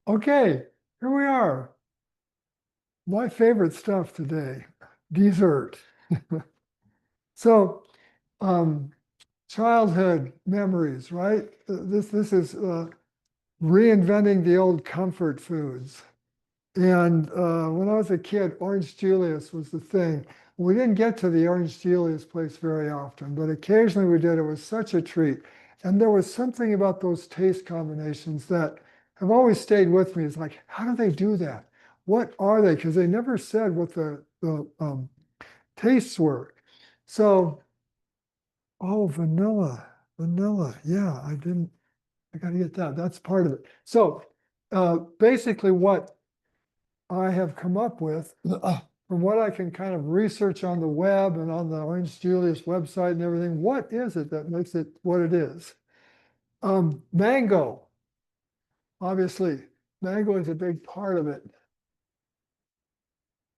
Okay, here we are. My favorite stuff today, dessert. So, um, childhood memories, right? This is reinventing the old comfort foods. And when I was a kid, Orange Julius was the thing. We didn't get to the Orange Julius place very often, but occasionally we did. It was such a treat. And there was something about those taste combinations that have always stayed with me. It's like, how do they do that? What are they? Because they never said what the tastes were. So, oh, vanilla. Yeah, I got to get that. That's part of it. So, basically, what I have come up with, from what I can kind of research on the web and on the Orange Julius website and everything, what is it that makes it what it is? Mango, obviously, mango is a big part of it.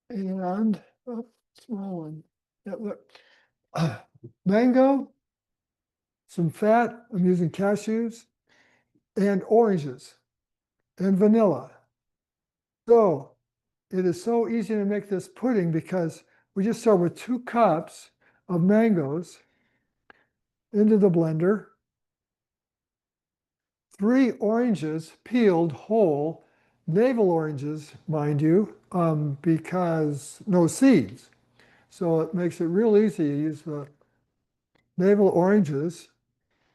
And, small one. Yeah, look. Mango, some fat, I'm using cashews, and oranges, and vanilla. So it is so easy to make this pudding because we just start with 2 cups of mangoes into the blender, 3 oranges peeled whole, navel oranges, mind you, because no seeds. So it makes it real easy. You use the navel oranges,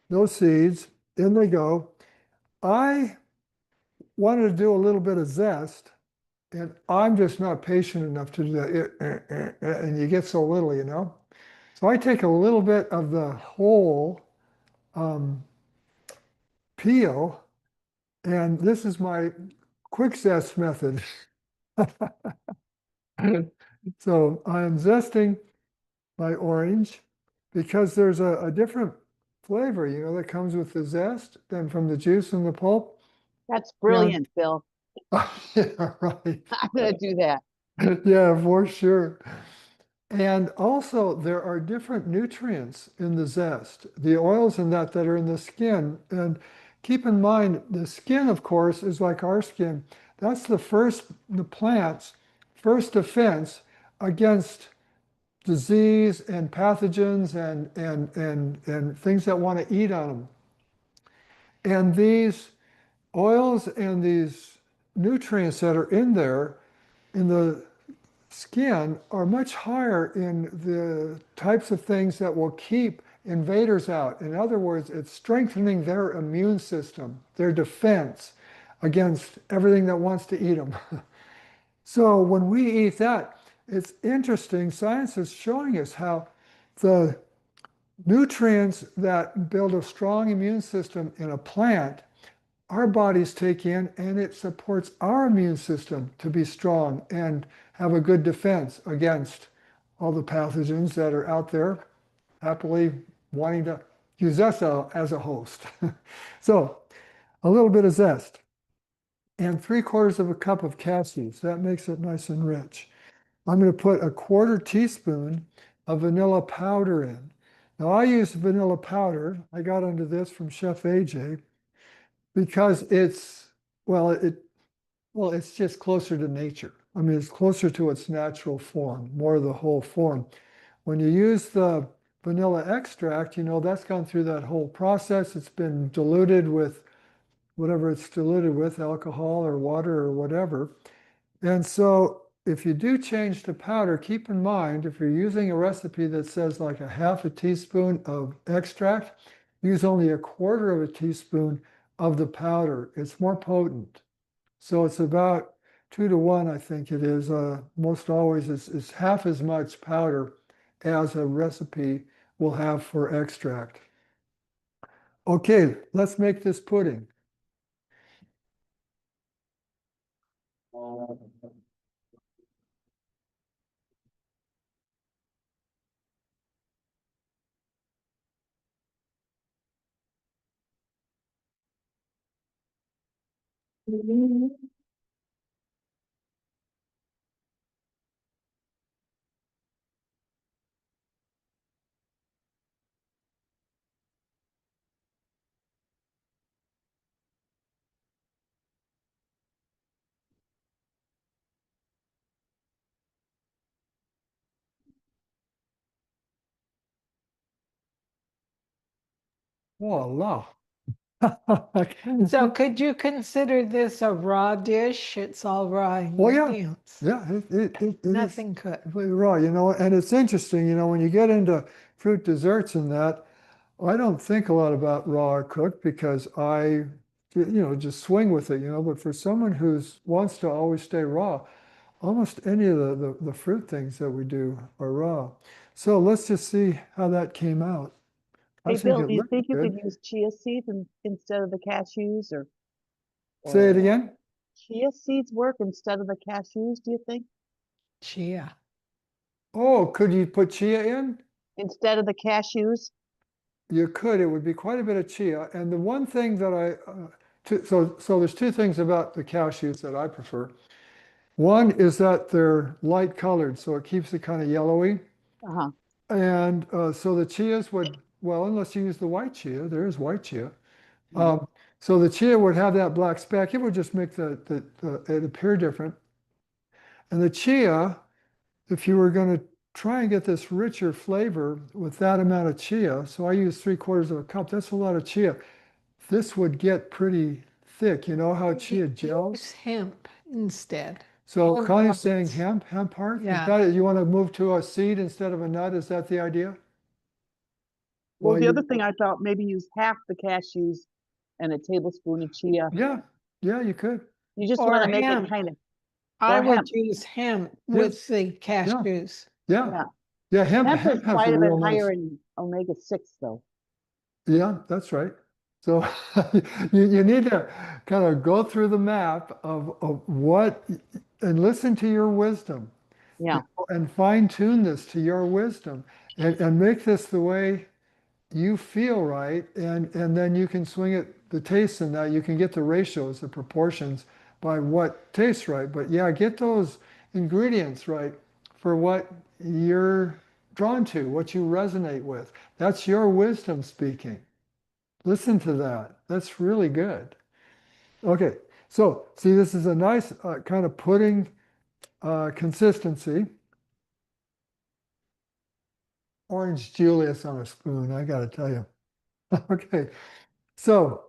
no seeds, in they go. I wanted to do a little bit of zest, and I'm just not patient enough to do that. And you get so little, you know? So I take a little bit of the whole um, peel, and this is my quick zest method. So I am zesting my orange because there's a different flavor, that comes with the zest than from the juice and the pulp. That's And brilliant, Bill. yeah, right. I'm going to do that. Yeah, for sure. And also, there are different nutrients in the zest, the oils in that are in the skin. And keep in mind, the skin, of course, is like our skin. That's the plant's first defense against disease and pathogens and things that want to eat on them. And these oils and these nutrients that are in there in the skin are much higher in the types of things that will keep invaders out. In other words, it's strengthening their immune system, their defense against everything that wants to eat them. So when we eat that, it's interesting. Science is showing us how the nutrients that build a strong immune system in a plant, our bodies take in, and it supports our immune system to be strong and have a good defense against all the pathogens that are out there, happily wanting to use us as a host. So a little bit of zest and 3/4 of a cup of cashews. That makes it nice and rich. I'm going to put a 1/4 teaspoon of vanilla powder in. Now I use vanilla powder. I got into this from Chef AJ because well, it's just closer to nature. I mean, it's closer to its natural form, more of the whole form. When you use the vanilla extract, that's gone through that whole process. It's been diluted with whatever it's diluted with, alcohol or water or whatever. And so if you do change to powder, keep in mind, if you're using a recipe that says like a 1/2 teaspoon of extract, use only 1/4 teaspoon of the powder. It's more potent. So it's about 2 to 1, I think it is. Most always is half as much powder as a recipe will have for extract. Okay, let's make this pudding. Voila. So could you consider this a raw dish? It's all raw Well, yeah, ingredients. yeah, it is Nothing cooked. completely raw, and it's interesting, when you get into fruit desserts and that, I don't think a lot about raw or cooked because just swing with it, but for someone who's wants to always stay raw, almost any of the fruit things that we do are raw. So let's just see how that came out. I Hey, think Bill, it do you looked think you could good. use chia seeds instead of the cashews Say it or again. chia seeds work instead of the cashews, do you think? Chia. Oh, could you put chia in? Instead of the cashews? You could. It would be quite a bit of chia. And the one thing that so there's two things about the cashews that I prefer. One is that they're light colored, so it keeps it kind of yellowy. Uh-huh. And so the chias would, well, unless you use the white chia, there is white chia. Mhm. So the chia would have that black speck. It would just make it appear different. And the chia, if you were going to try and get this richer flavor with that amount of chia, so I use 3/4 of a cup, that's a lot of chia. This would get pretty thick. You know how chia gels? Use hemp instead. So Hemp Connie's saying hearts. hemp heart? Is Yeah. that it? You want to move to a seed instead of a nut? Is that the idea? Well, Well, the other thing I thought maybe use half the cashews and a tablespoon of chia. yeah, you could. You just want Or to make it hemp. kind of, I or would hemp. use hemp Yeah. with the cashews. Yeah, Yeah. yeah. Hemp is Hemp has quite a a bit real nice. higher in omega-6 though. Yeah, that's right. So you need to kind of go through the map of what and listen to your wisdom, Yeah. and fine tune this to your wisdom, and make this the way you feel right, and then you can swing it the taste in that you can get the ratios, the proportions by what tastes right. But yeah, get those ingredients right for what you're drawn to, what you resonate with. That's your wisdom speaking. Listen to that. That's really good. Okay, so see, this is a nice kind of pudding consistency. Orange Julius on a spoon, I got to tell you. Okay, so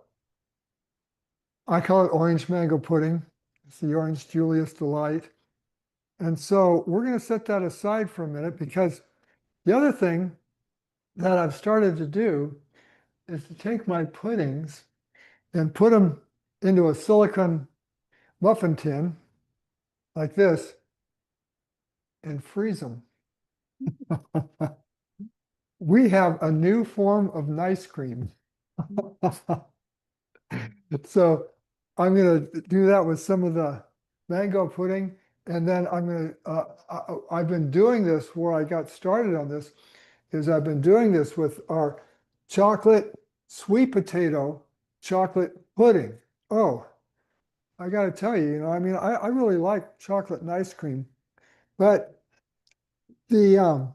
I call it orange mango pudding. It's the Orange Julius Delight. And so we're going to set that aside for a minute because the other thing that I've started to do is to take my puddings and put them into a silicone muffin tin like this and freeze them. We have a new form of nice cream. So I'm going to do that with some of the mango pudding. And then I've been doing this where I got started on this is I've been doing this with our chocolate sweet potato chocolate pudding. Oh, I got to tell you, I really like chocolate and ice cream, but the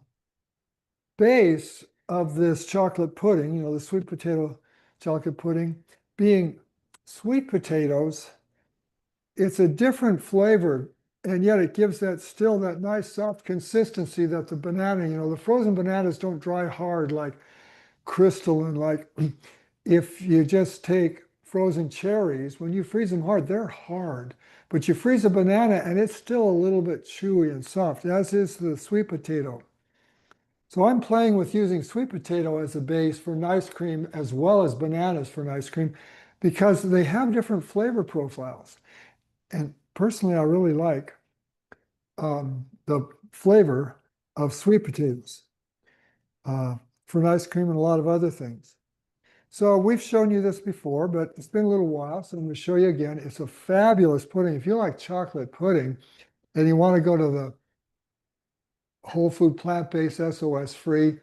base of this chocolate pudding, the sweet potato chocolate pudding, being sweet potatoes, it's a different flavor, and yet it gives that nice soft consistency that the banana, the frozen bananas don't dry hard like crystalline, like if you just take frozen cherries, when you freeze them hard, they're hard. But you freeze a banana and it's still a little bit chewy and soft, as is the sweet potato. So I'm playing with using sweet potato as a base for nice cream as well as bananas for nice cream because they have different flavor profiles. And personally, I really like the flavor of sweet potatoes for nice cream and a lot of other things. So we've shown you this before, but it's been a little while, so I'm going to show you again. It's a fabulous pudding. If you like chocolate pudding and you want to go to the whole food plant-based SOS free,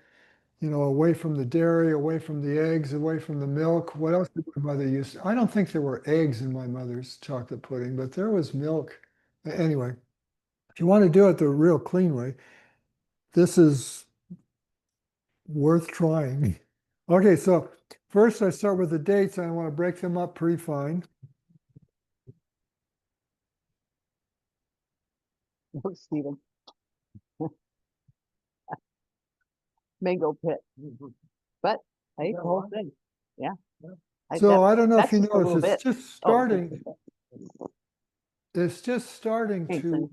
away from the dairy, away from the eggs, away from the milk. What else did my mother use? I don't think there were eggs in my mother's chocolate pudding, but there was milk. Anyway, if you want to do it the real clean way, this is worth trying. Okay, so first I start with the dates and I want to break them up pretty fine. Look, Stephen. Mango pit. But I ate the whole thing. So I don't know if that's you just a noticed, little it's bit. just Oh, starting thanks, to honey.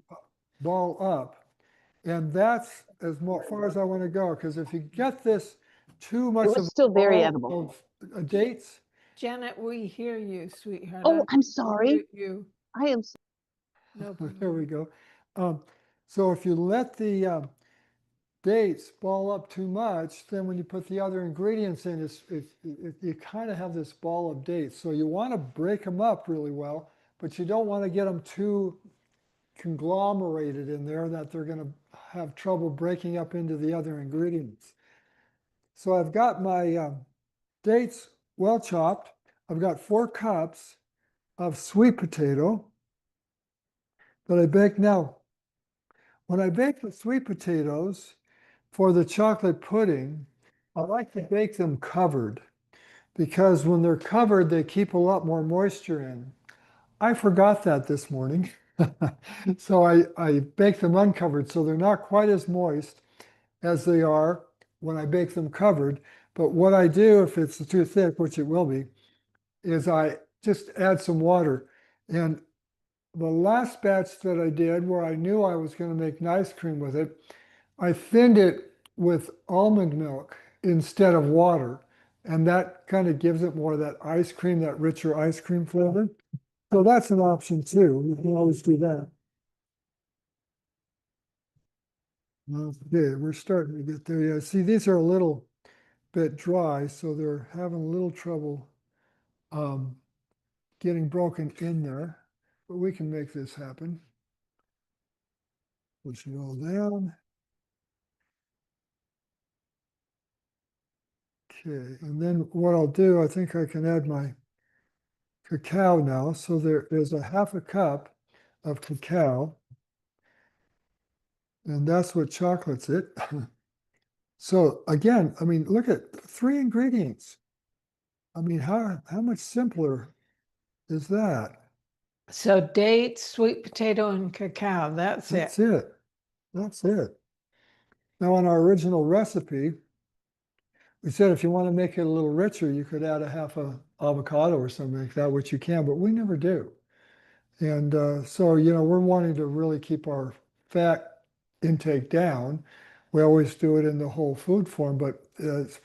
ball up. And that's far as I want to go, because if you get this too much was of a still very ball edible. of dates, Janet, we hear you, sweetheart. Oh, I'm I'll sorry. mute you. I am, No there we problem. go. So if you let the dates ball up too much, then when you put the other ingredients in, you kind of have this ball of dates. So you want to break them up really well, but you don't want to get them too conglomerated in there that they're going to have trouble breaking up into the other ingredients. So I've got my dates well chopped. I've got 4 cups of sweet potato that I bake. Now, when I bake the sweet potatoes for the chocolate pudding, I like to bake them covered because when they're covered, they keep a lot more moisture in. I forgot that this morning. So I bake them uncovered, so they're not quite as moist as they are when I bake them covered. But what I do, if it's too thick, which it will be, is I just add some water. And the last batch that I did, where I knew I was going to make an ice cream with it, I thinned it with almond milk instead of water. And that kind of gives it more of that ice cream, that richer ice cream flavor. So that's an option too. You can always do that. Okay, we're starting to get there. Yeah, see, these are a little bit dry, so they're having a little trouble um, getting broken in there, but we can make this happen. Push it all down. Okay, and then what I'll do, I think I can add my cacao now. So there is a 1/2 cup of cacao, and that's what chocolates it. So again, I mean, look at 3 ingredients. I mean, how much simpler is that? So dates, sweet potato, and cacao. That's it. That's it. That's it. Now, on our original recipe, we said if you want to make it a little richer, you could add a 1/2 avocado or something like that, which you can, but we never do. And so, we're wanting to really keep our fat intake down. We always do it in the whole food form, but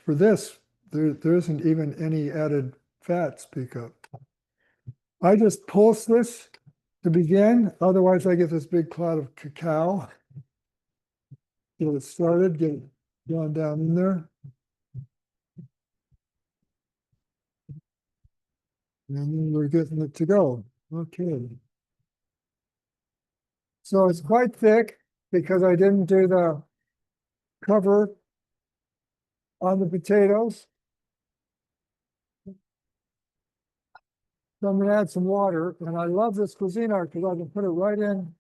for this, there isn't even any added fat speak of. I just pulse this to begin, otherwise I get this big cloud of cacao. Get it started, get it going down in there. And then we're getting it to go. Okay. So it's quite thick because I didn't do the cover on the potatoes. So I'm gonna add some water, and I love this Cuisinart because I can put it right in.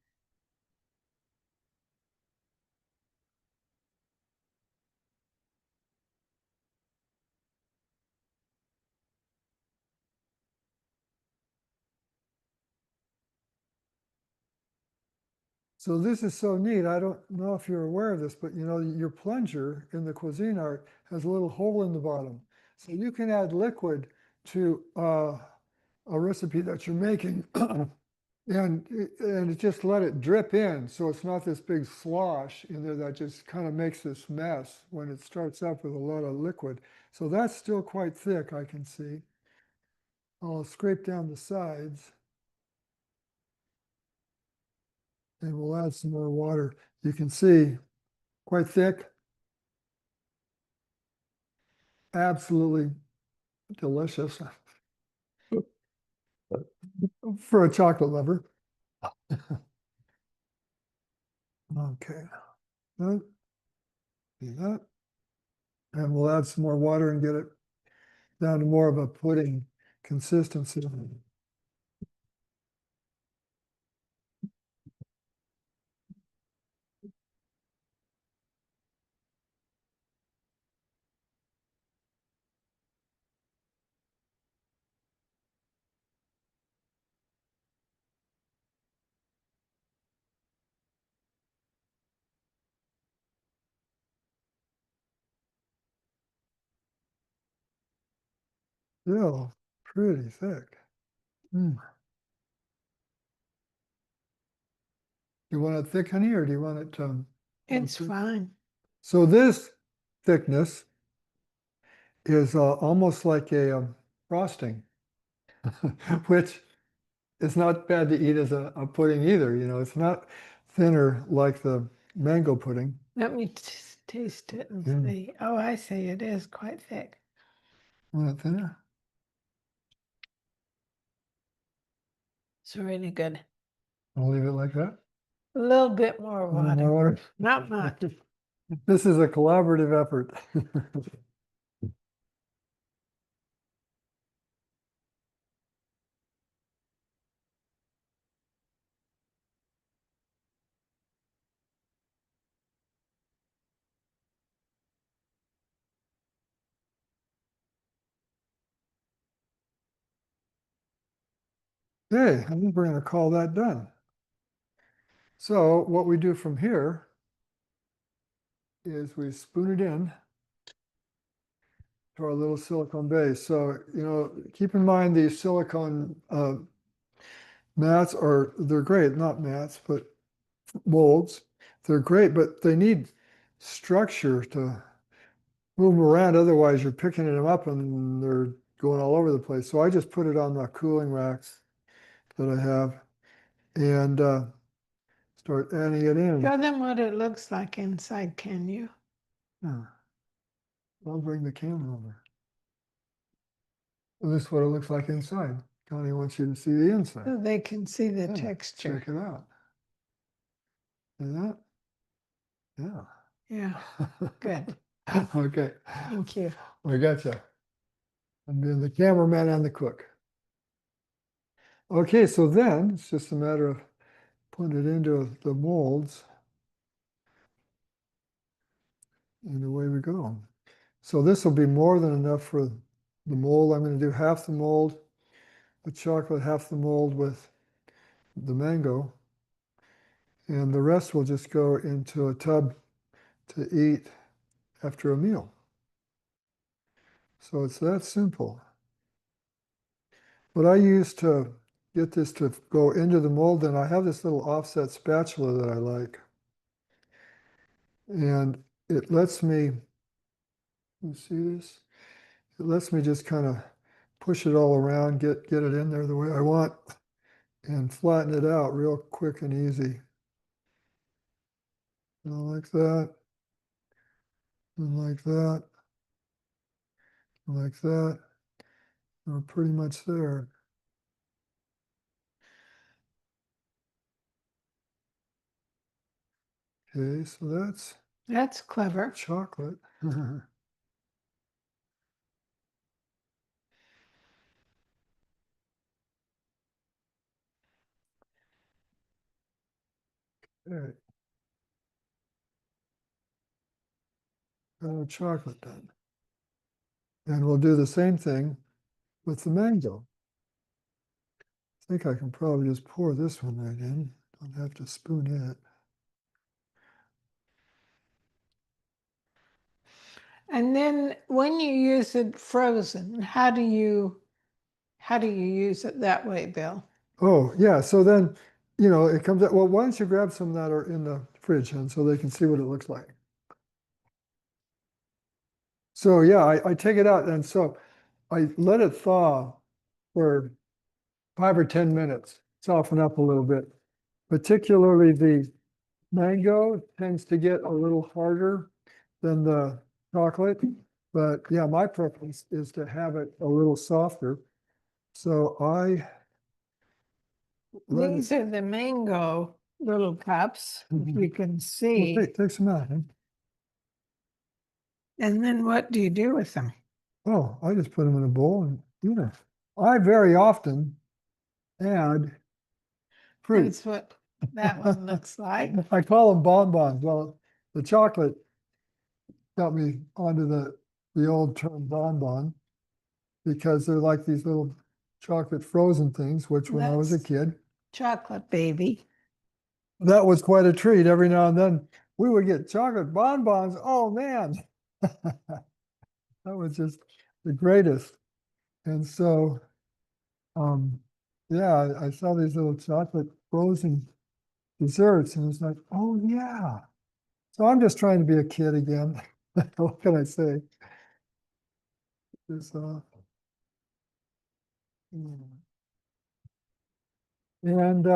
So this is so neat. I don't know if you're aware of this, but your plunger in the Cuisinart has a little hole in the bottom. So you can add liquid to a recipe that you're making and just let it drip in. So it's not this big slosh in there that just kind of makes this mess when it starts up with a lot of liquid. So that's still quite thick, I can see. I'll scrape down the sides. And we'll add some more water. You can see quite thick. Absolutely delicious for a chocolate lover. Okay, do that. And we'll add some more water and get it down to more of a pudding consistency. still pretty thick. Mm. You want it thick, honey, or do you want it, It's thick? fine. So this thickness is almost like a frosting, which is not bad to eat as a pudding either. You know, it's not thinner like the mango pudding. Let me taste it and Yeah. see. Oh, I see. It is quite thick. Want it thinner? It's really good. I'll leave it like that. A little bit more A little water. more water. Not much. This is a collaborative effort. Okay, I think we're going to call that done. So what we do from here is we spoon it in to our little silicone base. So, you know, keep in mind these silicone mats are, they're great, not mats, but molds. They're great, but they need structure to move them around. Otherwise, you're picking them up and they're going all over the place. So I just put it on the cooling racks that I have and start adding it in. Show them what it looks like inside, can you? Yeah. I'll bring the camera over. Well, this is what it looks like inside. Connie wants you to see the inside. So they can see the Yeah, texture. check it out. See that? Yeah. Yeah, good. Okay, Thank you. we got you. I'm being the cameraman and the cook. Okay, so then it's just a matter of putting it into the molds. And away we go. So this will be more than enough for the mold. I'm going to do half the mold with chocolate, half the mold with the mango. And the rest will just go into a tub to eat after a meal. So it's that simple. What I use to get this to go into the mold, then I have this little offset spatula that I like. And it lets me, you see this? It lets me just kind of push it all around, get it in there the way I want, and flatten it out real quick and easy. You know, like that, and like that, and like that. We're pretty much there. Okay, so That's clever. chocolate. Okay. Got our chocolate done. And we'll do the same thing with the mango. I think I can probably just pour this one right in. Don't have to spoon it. And then when you use it frozen, how do you use it that way, Bill? Oh, yeah. So then, you know, it comes out. Well, why don't you grab some that are in the fridge and so they can see what it looks like. So yeah, I take it out and so I let it thaw for 5 or 10 minutes, soften up a little bit. Particularly the mango tends to get a little harder than the chocolate. But yeah, my preference is to have it a little softer. So I let it, These are the mango little cups, if you can well, see. take some out. Huh? And then what do you do with them? Oh, I just put them in a bowl and eat them. I very often add fruit. That's what that one looks like. I call them bonbons. Well, the chocolate got me onto the old term bonbon because they're like these little chocolate frozen things, which when I was a That's kid, chocolate baby. that was quite a treat. Every now and then we would get chocolate bonbons. Oh man, that was just the greatest. And so, yeah, I saw these little chocolate frozen desserts and it's like, oh yeah. So I'm just trying to be a kid again. What can I say? It's, mm. And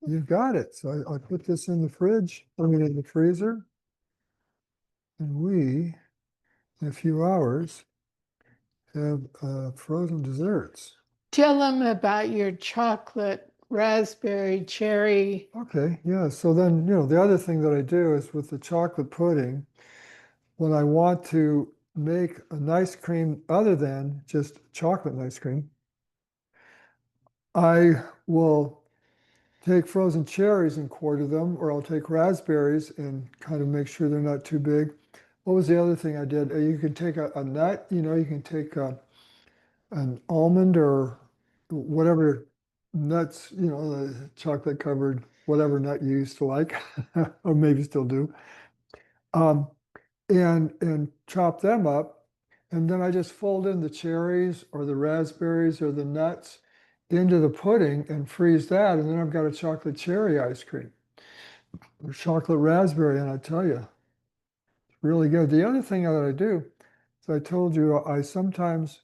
you've got it. So I put this in the fridge, I mean in the freezer, and we, in a few hours, have frozen desserts. Tell them about your chocolate, raspberry, cherry. Okay, yeah. So then, the other thing that I do is with the chocolate pudding, when I want to make an ice cream other than just chocolate ice cream, I will take frozen cherries and quarter them, or I'll take raspberries and kind of make sure they're not too big. What was the other thing I did? You can take a nut, you can take an almond or whatever nuts, the chocolate covered, whatever nut you used to like, or maybe still do, um, and chop them up. And then I just fold in the cherries or the raspberries or the nuts into the pudding and freeze that. And then I've got a chocolate cherry ice cream or chocolate raspberry. And I tell you, it's really good. The other thing that I do, as I told you, I sometimes,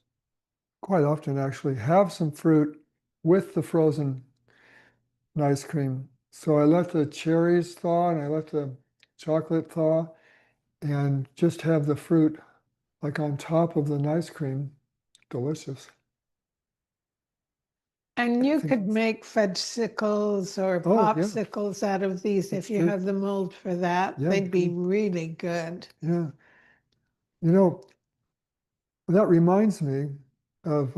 quite often actually, have some fruit with the frozen ice cream. So I let the cherries thaw and I let the chocolate thaw and just have the fruit like on top of the ice cream. Delicious. And I you think could make fudgesicles or Oh, yeah, popsicles out of these that's if you true. have the mold for that. Yeah, They'd be good. really good. Yeah. You know, that reminds me of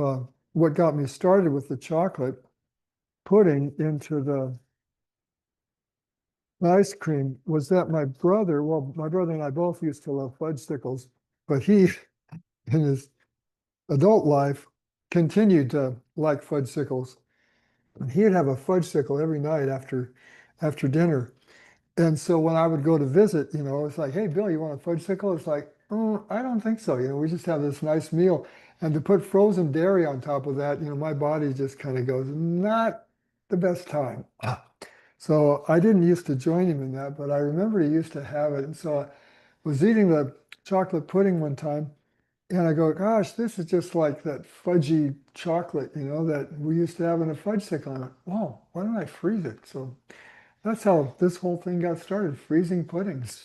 what got me started with the chocolate pudding into the ice cream was that my brother and I both used to love fudgesicles, but he, in his adult life, continued to like fudgesicles. And he'd have a fudgesicle every night after dinner. And so when I would go to visit, it's like, hey, Bill, you want a fudgesicle? It's like, oh, I don't think so. We just have this nice meal. And to put frozen dairy on top of that, my body just kind of goes, not the best time. So I didn't used to join him in that, but I remember he used to have it. And so I was eating the chocolate pudding one time, and I go, gosh, this is just like that fudgy chocolate, that we used to have in a fudgesicle. And I went, whoa, why don't I freeze it? So that's how this whole thing got started, freezing puddings.